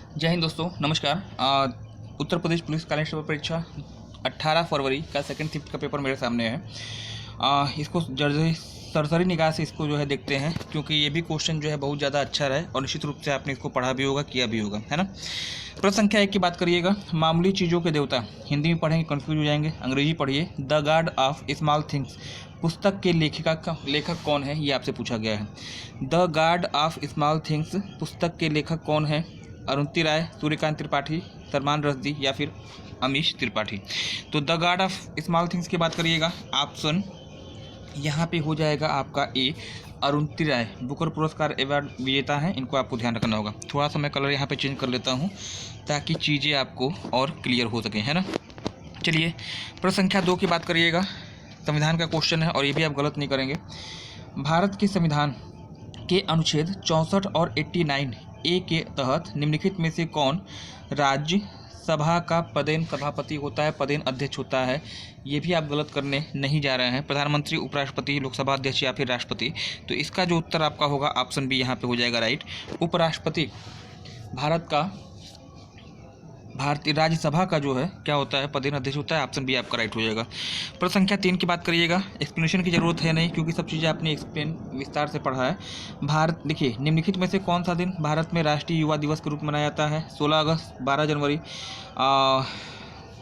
जय हिंद दोस्तों, नमस्कार। उत्तर प्रदेश पुलिस कांस्टेबल परीक्षा 18 फरवरी का सेकंड शिफ्ट का पेपर मेरे सामने है। इसको सरसरी निगाह से इसको जो है देखते हैं, क्योंकि ये भी क्वेश्चन जो है बहुत ज़्यादा अच्छा रहा है और निश्चित रूप से आपने इसको पढ़ा भी होगा, किया भी होगा, है ना। प्रश्न संख्या 1 की बात करिएगा। मामूली चीज़ों के देवता, हिंदी में पढ़ेंगे कंफ्यूज हो जाएंगे, अंग्रेजी पढ़िए। The God of small things पुस्तक के लेखक कौन है, ये आपसे पूछा गया है। The God of small things पुस्तक के लेखक कौन है? अरुंधति राय, सूर्यकांत त्रिपाठी, सलमान रश्दी या फिर अमीश त्रिपाठी। तो the God of small things की बात करिएगा, ऑप्शन यहाँ पे हो जाएगा आपका ए, अरुंधति राय। बुकर पुरस्कार अवार्ड विजेता हैं, इनको आपको ध्यान रखना होगा। थोड़ा सा मैं कलर यहाँ पे चेंज कर लेता हूँ ताकि चीज़ें आपको और क्लियर हो सकें, है ना। चलिए प्रश्न संख्या 2 की बात करिएगा। संविधान का क्वेश्चन है और ये भी आप गलत नहीं करेंगे। भारत के संविधान के अनुच्छेद 64 और 89 ए के तहत निम्नलिखित में से कौन राज्य सभा का पदेन सभापति होता है, पदेन अध्यक्ष होता है? ये भी आप गलत करने नहीं जा रहे हैं। प्रधानमंत्री, उपराष्ट्रपति, लोकसभा अध्यक्ष या फिर राष्ट्रपति। तो इसका जो उत्तर आपका होगा ऑप्शन बी यहाँ पे हो जाएगा राइट। उपराष्ट्रपति भारतीय राज्यसभा का जो है क्या होता है, पदेन अध्यक्ष होता है। ऑप्शन बी आपका राइट हो जाएगा। प्रश्न संख्या 3 की बात करिएगा। एक्सप्लेनेशन की जरूरत है नहीं, क्योंकि सब चीज़ें आपने एक्सप्लेन विस्तार से पढ़ा है। भारत, देखिए, निम्नलिखित में से कौन सा दिन भारत में राष्ट्रीय युवा दिवस के रूप में मनाया जाता है? 16 अगस्त, 12 जनवरी,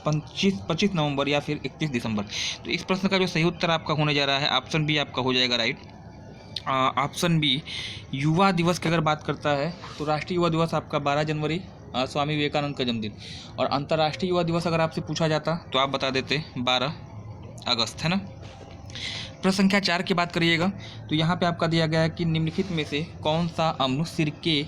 25 नवंबर या फिर 31 दिसंबर। तो इस प्रश्न का जो सही उत्तर आपका होने जा रहा है ऑप्शन बी आपका हो जाएगा राइट। ऑप्शन बी युवा दिवस की अगर बात करता है तो राष्ट्रीय युवा दिवस आपका 12 जनवरी, स्वामी विवेकानंद का जन्मदिन। और अंतर्राष्ट्रीय युवा दिवस अगर आपसे पूछा जाता तो आप बता देते 12 अगस्त, है ना। प्रश्न संख्या 4 की बात करिएगा। तो यहाँ पे आपका दिया गया है कि निम्नलिखित में से कौन सा अम्ल सिरके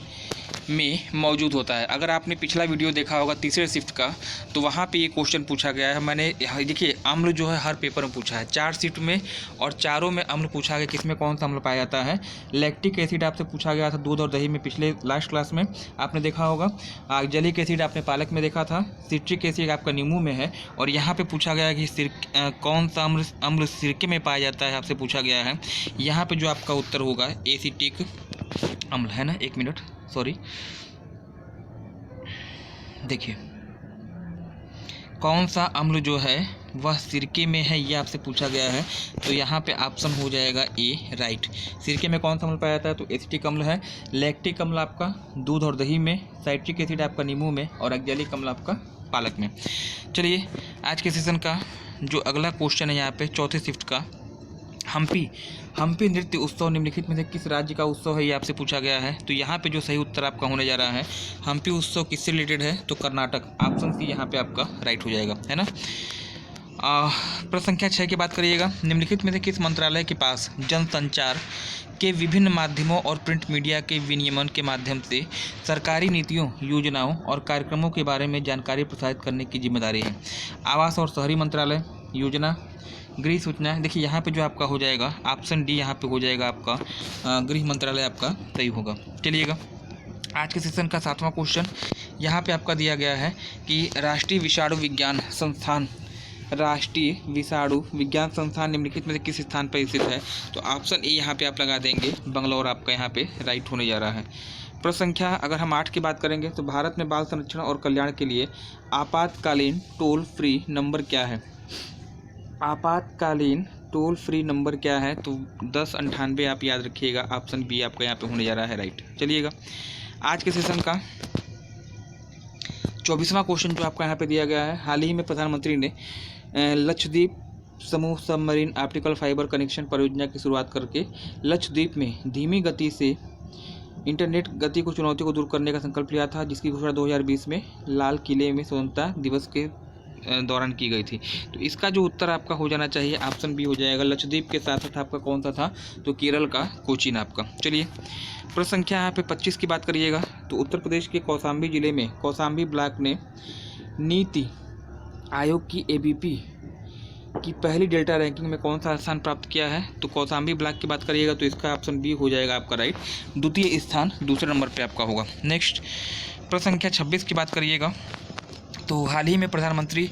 में मौजूद होता है। अगर आपने पिछला वीडियो देखा होगा तीसरे शिफ्ट का, तो वहाँ पे ये क्वेश्चन पूछा गया है। मैंने देखिए, अम्ल जो है हर पेपर में पूछा है, 4 शिफ्ट में, और चारों में अम्ल पूछा गया किसमें कौन सा अम्ल पाया जाता है। लैक्टिक एसिड आपसे पूछा गया था दूध और दही में, पिछले लास्ट क्लास में आपने देखा होगा। जलिक एसिड आपने पालक में देखा था। सिट्रिक एसिड आपका नींबू में है। और यहाँ पे पूछा गया कि कौन सा अम्ल सिरके में पाया जाता है, आपसे पूछा गया है। यहाँ पे जो आपका उत्तर होगा एसिटिक अम्ल, है ना। 1 मिनट, सॉरी, देखिए, कौन सा अम्ल जो है वह सिरके में है, ये आपसे पूछा गया है। तो यहाँ पे ऑप्शन हो जाएगा ए राइट। सिरके में कौन सा अम्ल पाया जाता है? तो एसिटिक अम्ल है। लैक्टिक अम्ल आपका दूध और दही में, साइट्रिक एसिड आपका नींबू में, और एक्जेलिक अम्ल आपका पालक में। चलिए आज के सेशन का जो अगला क्वेश्चन है यहाँ पे चौथे शिफ्ट का, हम्पी नृत्य उत्सव निम्नलिखित में से किस राज्य का उत्सव है, ये आपसे पूछा गया है। तो यहाँ पे जो सही उत्तर आपका होने जा रहा है, हम्पी उत्सव किससे रिलेटेड है? तो कर्नाटक। ऑप्शन सी यहाँ पे आपका राइट हो जाएगा, है ना। प्रश्न संख्या 6 की बात करिएगा। निम्नलिखित में से किस मंत्रालय के पास जनसंचार के विभिन्न माध्यमों और प्रिंट मीडिया के विनियमन के माध्यम से सरकारी नीतियों, योजनाओं और कार्यक्रमों के बारे में जानकारी प्रसारित करने की जिम्मेदारी है? आवास और शहरी मंत्रालय, योजना, गृह सूचना। देखिए यहाँ पे जो आपका हो जाएगा ऑप्शन डी यहाँ पे हो जाएगा आपका गृह मंत्रालय आपका सही होगा। चलिएगा आज के सेशन का 7वां क्वेश्चन यहाँ पे आपका दिया गया है कि राष्ट्रीय विषाणु विज्ञान संस्थान निम्नलिखित में से किस स्थान पर स्थित है? तो ऑप्शन ए यहाँ पे आप लगा देंगे, बंगलौर आपका यहाँ पे राइट होने जा रहा है। प्रश्न संख्या अगर हम 8 की बात करेंगे तो भारत में बाल संरक्षण और कल्याण के लिए आपातकालीन टोल फ्री नंबर क्या है? आपातकालीन टोल फ्री नंबर क्या है? तो 1098 आप याद रखिएगा। ऑप्शन बी आपका यहाँ पे होने जा रहा है राइट। चलिएगा आज के सेशन का 24वां क्वेश्चन जो आपका यहाँ पे दिया गया है। हाल ही में प्रधानमंत्री ने लक्षद्वीप समूह सबमरीन ऑप्टिकल फाइबर कनेक्शन परियोजना की शुरुआत करके लक्षद्वीप में धीमी गति से इंटरनेट गति को चुनौती को दूर करने का संकल्प लिया था, जिसकी घोषणा 2020 में लाल किले में स्वतंत्रता दिवस के दौरान की गई थी। तो इसका जो उत्तर आपका हो जाना चाहिए ऑप्शन बी हो जाएगा। लक्षद्वीप के साथ साथ आपका कौन सा था? तो केरल का कोचीन आपका। चलिए प्रश्न संख्या यहाँ पे 25 की बात करिएगा। तो उत्तर प्रदेश के कौशाम्बी जिले में कौशाम्बी ब्लॉक ने नीति आयोग की एबीपी की पहली डेल्टा रैंकिंग में कौन सा स्थान प्राप्त किया है? तो कौशाम्बी ब्लॉक की बात करिएगा तो इसका ऑप्शन बी हो जाएगा आपका राइट। द्वितीय स्थान, दूसरे नंबर पे आपका होगा। नेक्स्ट प्रश्न संख्या 26 की बात करिएगा। तो हाल ही में प्रधानमंत्री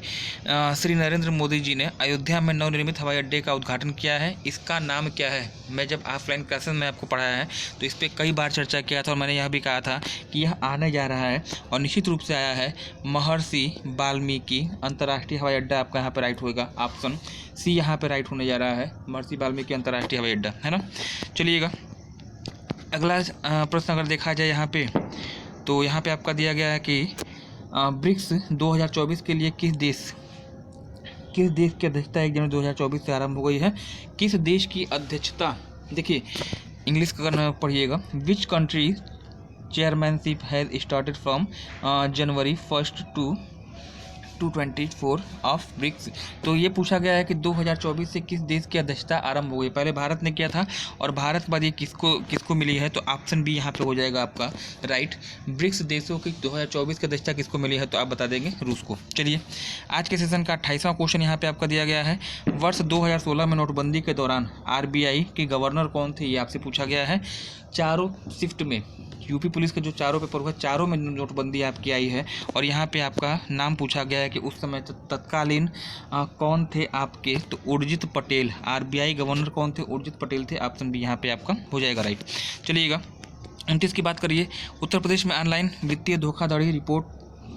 श्री नरेंद्र मोदी जी ने अयोध्या में नवनिर्मित हवाई अड्डे का उद्घाटन किया है। इसका नाम क्या है? मैं जब ऑफलाइन क्लासेस में आपको पढ़ाया है तो इस पर कई बार चर्चा किया था और मैंने यह भी कहा था कि यह आने जा रहा है और निश्चित रूप से आया है। महर्षि वाल्मीकि अंतर्राष्ट्रीय हवाई अड्डा आपका यहाँ पर राइट होगा। ऑप्शन सी यहाँ पर राइट होने जा रहा है, महर्षि वाल्मीकि अंतर्राष्ट्रीय हवाई अड्डा, है ना। चलिएगा, अगला प्रश्न अगर देखा जाए यहाँ पे, तो यहाँ पे आपका दिया गया है कि ब्रिक्स 2024 के लिए किस देश की अध्यक्षता 1 जनवरी 2024 से आरंभ हो गई है? किस देश की अध्यक्षता? देखिए, इंग्लिश का अगर पढ़िएगा, which country chairmanship has started from January 1 to 2024 of BRICS. तो ये पूछा गया है कि 2024 से किस देश की अध्यक्षता आरंभ हो गई। पहले भारत ने किया था और भारत के बाद ये किसको मिली है? तो ऑप्शन बी यहाँ पे हो जाएगा आपका राइट। ब्रिक्स देशों की 2024 की अध्यक्षता किसको मिली है? तो आप बता देंगे रूस को। चलिए, आज के सेशन का 28वां क्वेश्चन यहाँ पे आपका दिया गया है। वर्ष 2016 में नोटबंदी के दौरान RBI के गवर्नर कौन थे? ये आपसे पूछा गया है। चारों शिफ्ट में यूपी पुलिस के जो चारों पेपर हुए, चारों में नोटबंदी आपकी आई है और यहाँ पे आपका नाम पूछा गया है कि उस समय तत्कालीन कौन थे आपके? तो उर्जित पटेल। RBI गवर्नर कौन थे? उर्जित पटेल थे। ऑप्शन बी यहाँ पे आपका हो जाएगा राइट। चलिएगा, 29 की बात करिए। उत्तर प्रदेश में ऑनलाइन वित्तीय धोखाधड़ी रिपोर्ट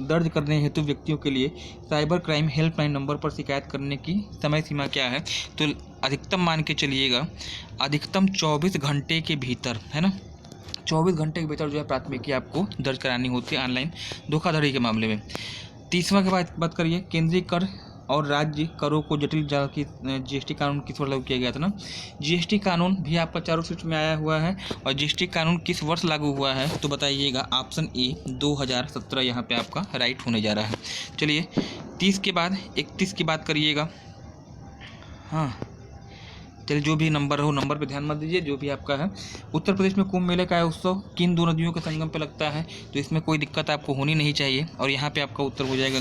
दर्ज करने हेतु व्यक्तियों के लिए साइबर क्राइम हेल्पलाइन नंबर पर शिकायत करने की समय सीमा क्या है? तो अधिकतम मान के चलिएगा, अधिकतम 24 घंटे के भीतर, है ना, 24 घंटे के भीतर जो है प्राथमिकी आपको दर्ज करानी होती है ऑनलाइन धोखाधड़ी के मामले में। 30वां के बाद बात करिए। केंद्रीय कर और राज्य करों को जटिल जाल की GST कानून किस वर्ष लागू किया गया था? ना, GST कानून भी आपका चारों सीट में आया हुआ है और GST कानून किस वर्ष लागू हुआ है? तो बताइएगा। ऑप्शन ए 2017 यहाँ पे आपका राइट होने जा रहा है। चलिए, 30 के बाद 31 की बात करिएगा। हाँ, चलिए, जो भी नंबर हो, नंबर पे ध्यान मत दीजिए, जो भी आपका है। उत्तर प्रदेश में कुंभ मेले का उत्सव किन दो नदियों के संगम पे लगता है? तो इसमें कोई दिक्कत आपको होनी नहीं चाहिए और यहाँ पे आपका उत्तर हो जाएगा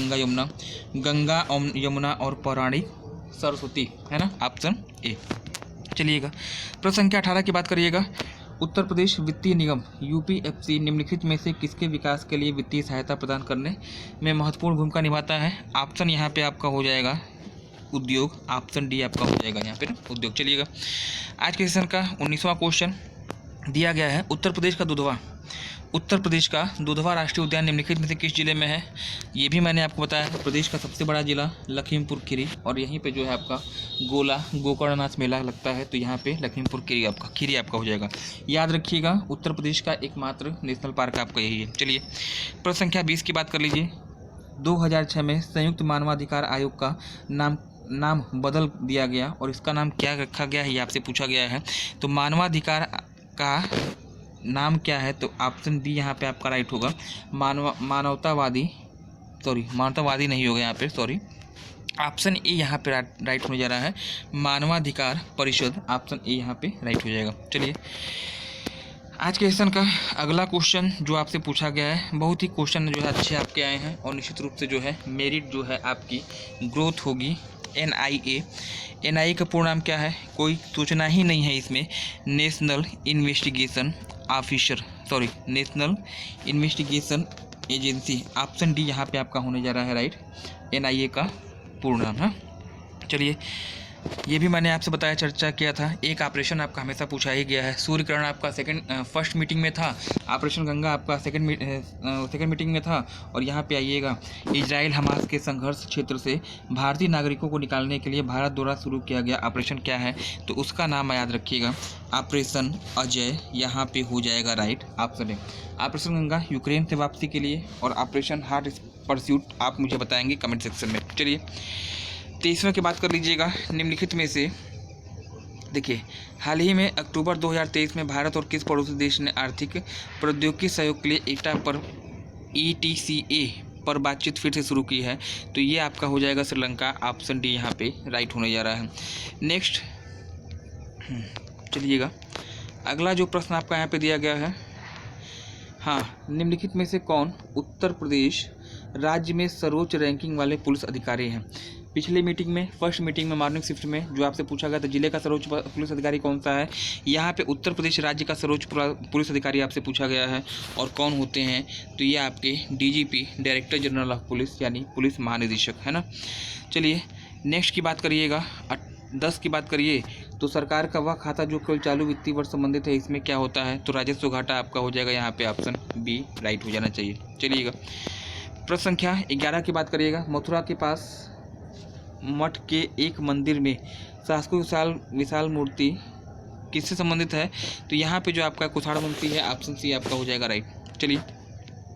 गंगा यमुना और पौराणिक सरस्वती, है ना, ऑप्शन ए। चलिएगा, प्रश्न संख्या 18 की बात करिएगा। उत्तर प्रदेश वित्तीय निगम UPFC निम्नलिखित में से किसके विकास के लिए वित्तीय सहायता प्रदान करने में महत्वपूर्ण भूमिका निभाता है? ऑप्शन यहाँ पे आपका हो जाएगा उद्योग। ऑप्शन डी आपका हो जाएगा यहाँ पे ना, उद्योग। चलिएगा, आज के सेशन का 19वां क्वेश्चन दिया गया है। उत्तर प्रदेश का दुधवा राष्ट्रीय उद्यान निम्नलिखित में से किस जिले में है? ये भी मैंने आपको बताया है। प्रदेश का सबसे बड़ा जिला लखीमपुर खीरी और यहीं पे जो है आपका गोकर्णनाथ मेला लगता है। तो यहाँ पे लखीमपुर खीरी आपका हो जाएगा। याद रखिएगा, उत्तर प्रदेश का एकमात्र नेशनल पार्क आपका यही है। चलिए, प्रश्न संख्या 20 की बात कर लीजिए। 2006 में संयुक्त मानवाधिकार आयोग का नाम बदल दिया गया और इसका नाम क्या रखा गया है? ये आपसे पूछा गया है। तो मानवाधिकार का नाम क्या है? तो ऑप्शन बी यहाँ पे आपका राइट होगा। मानवतावादी नहीं होगा यहाँ पे, सॉरी। ऑप्शन ए यहाँ पे राइट होने जा रहा है, मानवाधिकार परिषद। ऑप्शन ए यहाँ पे राइट हो जाएगा। चलिए, आज के सेशन का अगला क्वेश्चन जो आपसे पूछा गया है, बहुत ही क्वेश्चन जो है अच्छे आपके आए हैं और निश्चित रूप से जो है मेरिट जो है आपकी ग्रोथ होगी। NIA का पूर्ण नाम क्या है? कोई सोचना ही नहीं है इसमें। National investigation agency. Option D यहाँ पे आपका होने जा रहा है राइट, NIA का पूर्ण नाम है। चलिए, ये भी मैंने आपसे बताया, चर्चा किया था। एक ऑपरेशन आपका हमेशा पूछा ही गया है। सूर्यकिरण आपका फर्स्ट मीटिंग में था, ऑपरेशन गंगा आपका सेकंड मीटिंग में था। और यहाँ पे आइएगा, इजराइल हमास के संघर्ष क्षेत्र से भारतीय नागरिकों को निकालने के लिए भारत द्वारा शुरू किया गया ऑपरेशन क्या है? तो उसका नाम याद रखिएगा, ऑपरेशन अजय यहाँ पे हो जाएगा right, option A. Operation Ganga Ukraine से वापसी के लिए और ऑपरेशन हार्ट परस्यूट आप मुझे बताएंगे कमेंट सेक्शन में। चलिए, 23वें की बात कर लीजिएगा। निम्नलिखित में से देखिए, हाल ही में अक्टूबर 2023 में भारत और किस पड़ोसी देश ने आर्थिक प्रौद्योगिकी सहयोग के लिए एकटा पर ETCA पर बातचीत फिर से शुरू की है? तो ये आपका हो जाएगा श्रीलंका। ऑप्शन डी यहाँ पे राइट होने जा रहा है। नेक्स्ट, चलिएगा, अगला जो प्रश्न आपका यहाँ पे दिया गया है, हाँ, निम्नलिखित में से कौन उत्तर प्रदेश राज्य में सर्वोच्च रैंकिंग वाले पुलिस अधिकारी हैं? पिछली मीटिंग में, फर्स्ट मीटिंग में मॉर्निंग शिफ्ट में जो आपसे पूछा गया था जिले का सर्वोच्च पुलिस अधिकारी कौन सा है, यहाँ पे उत्तर प्रदेश राज्य का सर्वोच्च पुलिस अधिकारी आपसे पूछा गया है और कौन होते हैं, तो ये आपके DGP, director general of police यानी पुलिस महानिदेशक है ना। चलिए नेक्स्ट की बात करिएगा, 10 की बात करिए तो सरकार का वह खाता जो केवल चालू वित्तीय वर्ष संबंधित है, इसमें क्या होता है, तो राजस्व घाटा आपका हो जाएगा यहाँ पे ऑप्शन बी राइट हो जाना चाहिए। चलिएगा प्रश्न संख्या 11 की बात करिएगा, मथुरा के पास मठ के एक मंदिर में शासकीय विशाल मूर्ति किससे संबंधित है, तो यहाँ पे जो आपका कुठाड़ मूर्ति है ऑप्शन सी आपका हो जाएगा राइट। चलिए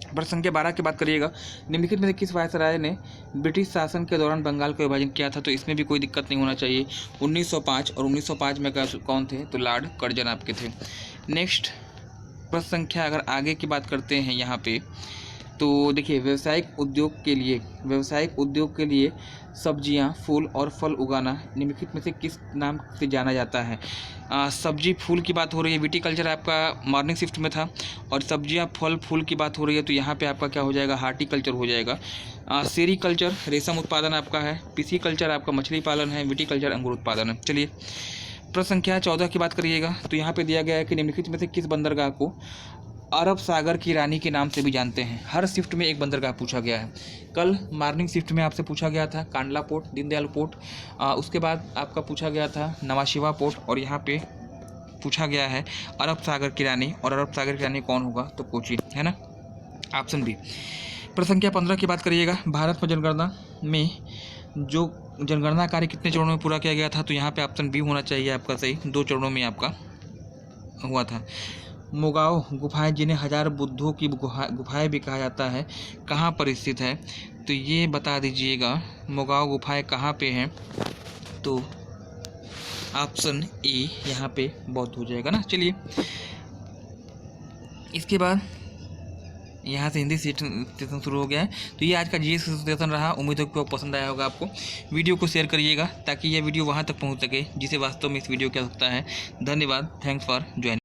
प्रश्न संख्या 12 की बात करिएगा, निम्नलिखित में से किस वायसराय ने ब्रिटिश शासन के दौरान बंगाल का विभाजन किया था, तो इसमें भी कोई दिक्कत नहीं होना चाहिए। 1905 और 1905 में कौन थे, तो लॉर्ड कर्जन आपके थे। नेक्स्ट प्रश्न संख्या अगर आगे की बात करते हैं यहाँ पे, तो देखिए व्यावसायिक उद्योग के लिए सब्जियां, फूल और फल उगाना निम्नलिखित में से किस नाम से जाना जाता है। सब्जी फूल की बात हो रही है, विटीकल्चर आपका मॉर्निंग शिफ्ट में था, और सब्जियां फल फूल की बात हो रही है तो यहाँ पे आपका क्या हो जाएगा, हार्टिकल्चर हो जाएगा। सेरीकल्चर रेशम उत्पादन आपका है, पिसीकल्चर आपका मछली पालन है, विटीकल्चर अंगूर उत्पादन है। चलिए प्रश्न संख्या 14 की बात करिएगा, तो यहाँ पे दिया गया है कि निम्नलिखित में से किस बंदरगाह को अरब सागर की रानी के नाम से भी जानते हैं। हर शिफ्ट में एक बंदरगाह पूछा गया है। कल मॉर्निंग शिफ्ट में आपसे पूछा गया था कांडला पोर्ट, दीनदयाल पोर्ट, उसके बाद आपका पूछा गया था नवाशिवा पोर्ट, और यहाँ पे पूछा गया है अरब सागर की रानी, और अरब सागर की रानी कौन होगा, तो कोची है ना, ऑप्शन बी। प्रश्न संख्या 15 की बात करिएगा, भारत में जनगणना में जो जनगणना कार्य कितने चरणों में पूरा किया गया था, तो यहाँ पे ऑप्शन बी होना चाहिए आपका सही, 2 चरणों में आपका हुआ था। मोगाओ गुफाएं, जिन्हें 1000 बुद्धों की गुफाएं भी कहा जाता है, कहाँ पर स्थित है, तो ये बता दीजिएगा मोगाओ गुफाएं कहाँ पे हैं, तो ऑप्शन ए यहाँ पे बौद्ध हो जाएगा ना। चलिए इसके बाद यहाँ से हिंदी सेशन शुरू हो गया है। तो ये आज का जीएस सेशन रहा, उम्मीद है कि पसंद आया होगा आपको। वीडियो को शेयर करिएगा ताकि यह वीडियो वहाँ तक पहुँच सके जिसे वास्तव में इस वीडियो की आवश्यकता है। धन्यवाद, थैंक्स फॉर ज्वाइनिंग।